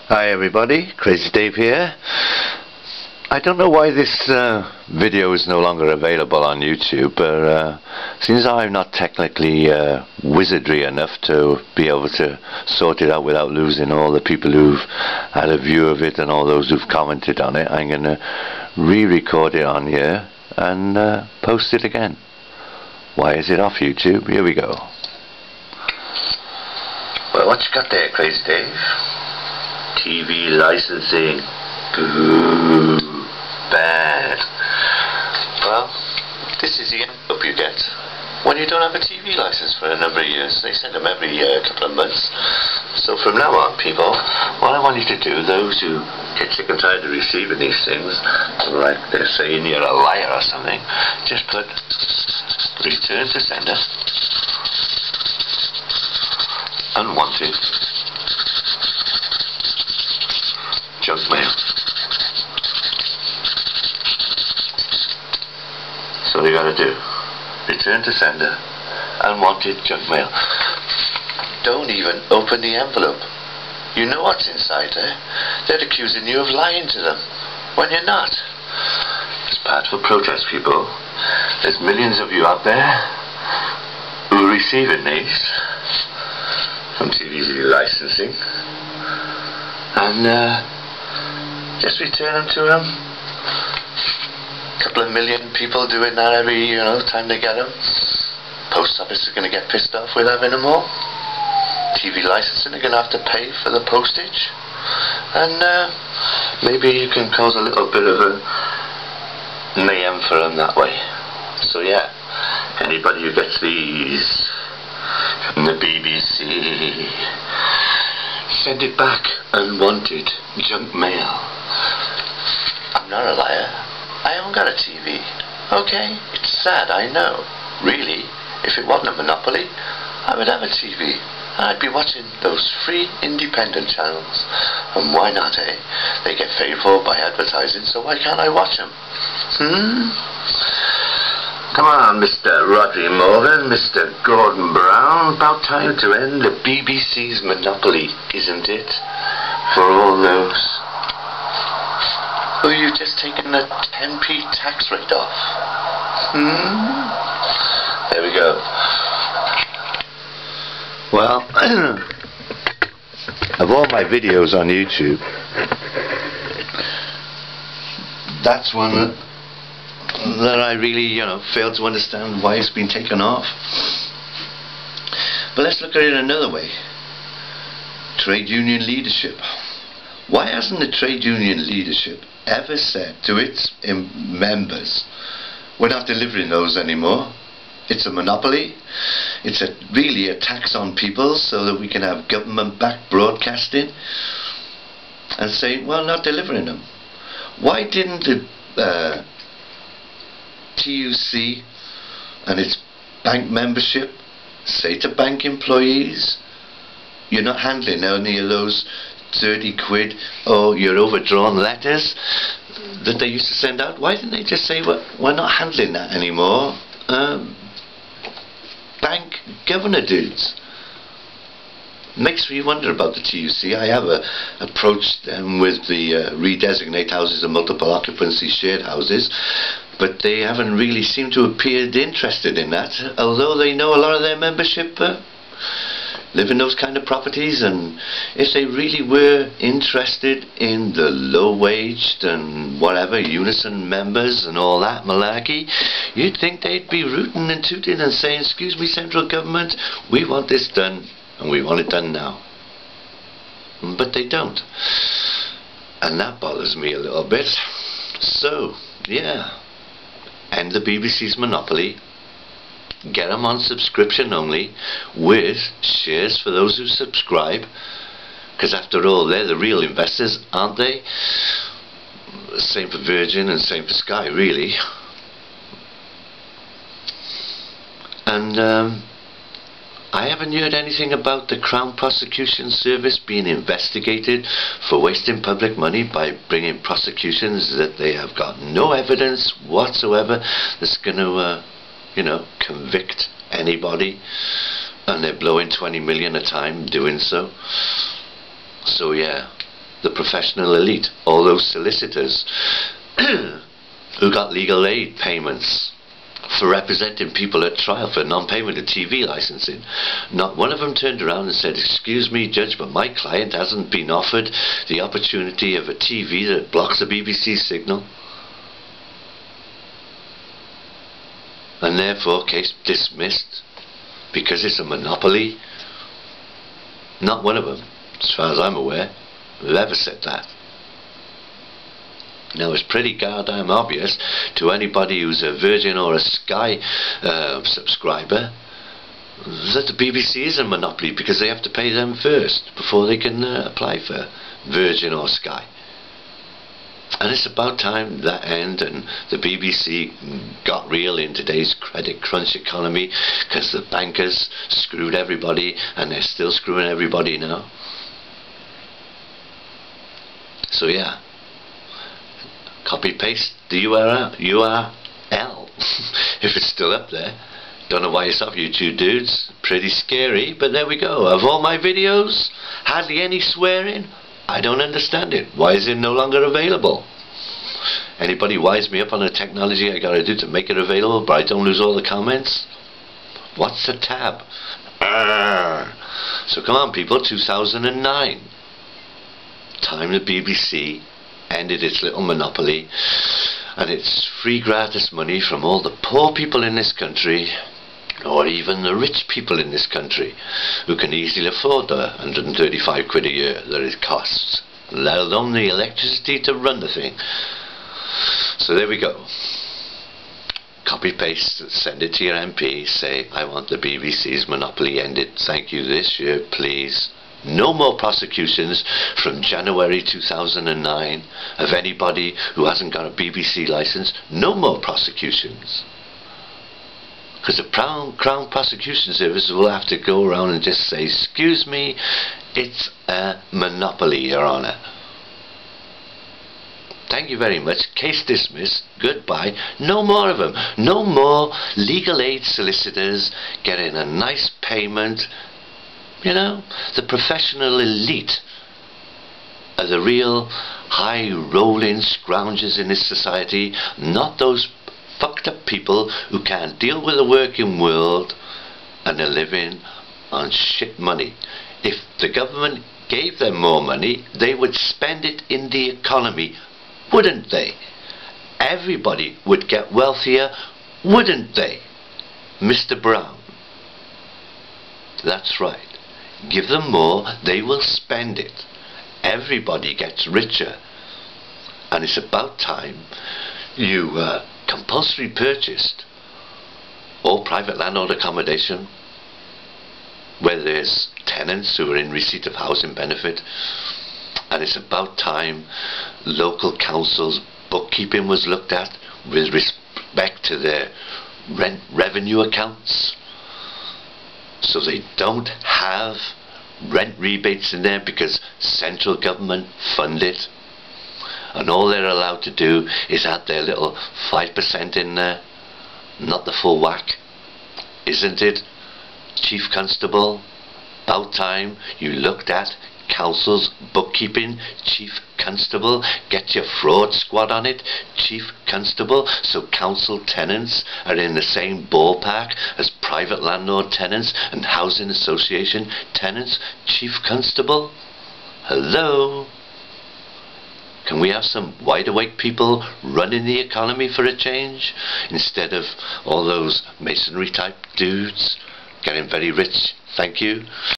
Hi everybody, Crazy Dave here. I don't know why this video is no longer available on YouTube, but since I'm not technically wizardry enough to be able to sort it out without losing all the people who've had a view of it and all those who've commented on it, I'm going to re-record it on here and post it again. Why is it off YouTube? Here we go. Well, what you got there, Crazy Dave? TV licensing. Ooh, bad. Well, this is the envelope you get when you don't have a TV license for a number of years. They send them every couple of months. So from now on, people, what I want you to do, those who get sick and tired of receiving these things, like they're saying you're a liar or something, just put return to sender, unwanted, junk mail. So what you gotta do, return to sender, unwanted junk mail. Don't even open the envelope. You know what's inside there. They're accusing you of lying to them when you're not. It's bad for protest, people. There's millions of you out there who are receiving these from TV licensing, and just return them to them. A couple of million people doing that every time they get them. Post office is going to get pissed off with having them all. TV licensing are going to have to pay for the postage, and maybe you can cause a little bit of a mayhem for them that way. So yeah, anybody who gets these from the BBC, send it back, unwanted junk mail. I'm not a liar. I haven't got a TV. Okay, it's sad, I know. Really, if it wasn't a monopoly, I would have a TV. I'd be watching those free independent channels. And why not, eh? They get paid for by advertising, so why can't I watch them? Come on, Mr. Rodri Morgan, Mr. Gordon Brown. About time to end the BBC's monopoly, isn't it? For all those who you've just taken the 10p tax rate off. There we go. Well, of all my videos on YouTube, that's one that I really, failed to understand why it's been taken off. But let's look at it another way. Trade union leadership. Why hasn't the trade union leadership ever said to its members, we're not delivering those anymore? It's a monopoly. It's really a tax on people so that we can have government-backed broadcasting, and say, well, not delivering them. Why didn't the TUC and its bank membership say to bank employees, you're not handling any of those 30 quid or your overdrawn letters that they used to send out? Why didn't they just say, we're not handling that anymore? Bank governor dudes. Makes me wonder about the TUC. I have approached them with the redesignate houses and multiple occupancy shared houses, but they haven't really seemed to appear interested in that, although they know a lot of their membership live in those kind of properties. And if they really were interested in the low-waged and whatever unison members and all that malarkey, you'd think they'd be rooting and tooting and saying, excuse me, central government, we want this done and we want it done now. But they don't, and that bothers me a little bit. So yeah, end the BBC's monopoly, get them on subscription only, with shares for those who subscribe, because after all, they're the real investors, aren't they? Same for Virgin and same for Sky, really. And I haven't heard anything about the Crown Prosecution Service being investigated for wasting public money by bringing prosecutions that they have got no evidence whatsoever that's going to convict anybody, and they're blowing 20 million a time doing so. So yeah, the professional elite, all those solicitors who got legal aid payments for representing people at trial for non-payment of TV licensing. Not one of them turned around and said, "Excuse me, Judge, but my client hasn't been offered the opportunity of a TV that blocks the BBC signal, and therefore case dismissed because it's a monopoly." Not one of them, as far as I'm aware, have ever said that. Now, it's pretty goddamn obvious to anybody who's a Virgin or a Sky subscriber that the BBC is a monopoly, because they have to pay them first before they can apply for Virgin or Sky. And it's about time that end and the BBC got real in today's credit crunch economy, because the bankers screwed everybody and they're still screwing everybody now. So yeah, copy paste the URL if it's still up there. Don't know why it's off YouTube, dudes. Pretty scary, but there we go. Of all my videos, hardly any swearing. I don't understand it. Why is it no longer available? Anybody wise me up on the technology I gotta do to make it available, but I don't lose all the comments? What's the tab? So come on, people. 2009. Time the BBC ended its little monopoly, and it's free gratis money from all the poor people in this country, or even the rich people in this country, who can easily afford the 135 quid a year that it costs, let alone the electricity to run the thing. So there we go. Copy paste, send it to your MP, say, "I want the BBC's monopoly ended. Thank you this year, please." No more prosecutions from January 2009 of anybody who hasn't got a BBC license. No more prosecutions. Because the Crown Prosecution Service will have to go around and just say, "Excuse me, it's a monopoly, Your Honour. Thank you very much. Case dismissed. Goodbye." No more of them. No more legal aid solicitors getting a nice payment. You know, the professional elite are the real high-rolling scroungers in this society, not those fucked up people who can't deal with the working world and are living on shit money. If the government gave them more money, they would spend it in the economy, wouldn't they? Everybody would get wealthier, wouldn't they, Mr. Brown? That's right. Give them more, they will spend it. Everybody gets richer. And it's about time you compulsory purchased all private landlord accommodation where there's tenants who are in receipt of housing benefit. And it's about time local councils' bookkeeping was looked at with respect to their rent revenue accounts, so they don't have rent rebates in there because central government fund it, and all they're allowed to do is add their little 5% in there, not the full whack. Isn't it, Chief Constable? About time you looked at council's bookkeeping, Chief Constable. Get your fraud squad on it, Chief Constable, so council tenants are in the same ballpark as private landlord tenants and housing association tenants. Chief Constable, hello? Can we have some wide-awake people running the economy for a change, instead of all those masonry type dudes getting very rich? Thank you.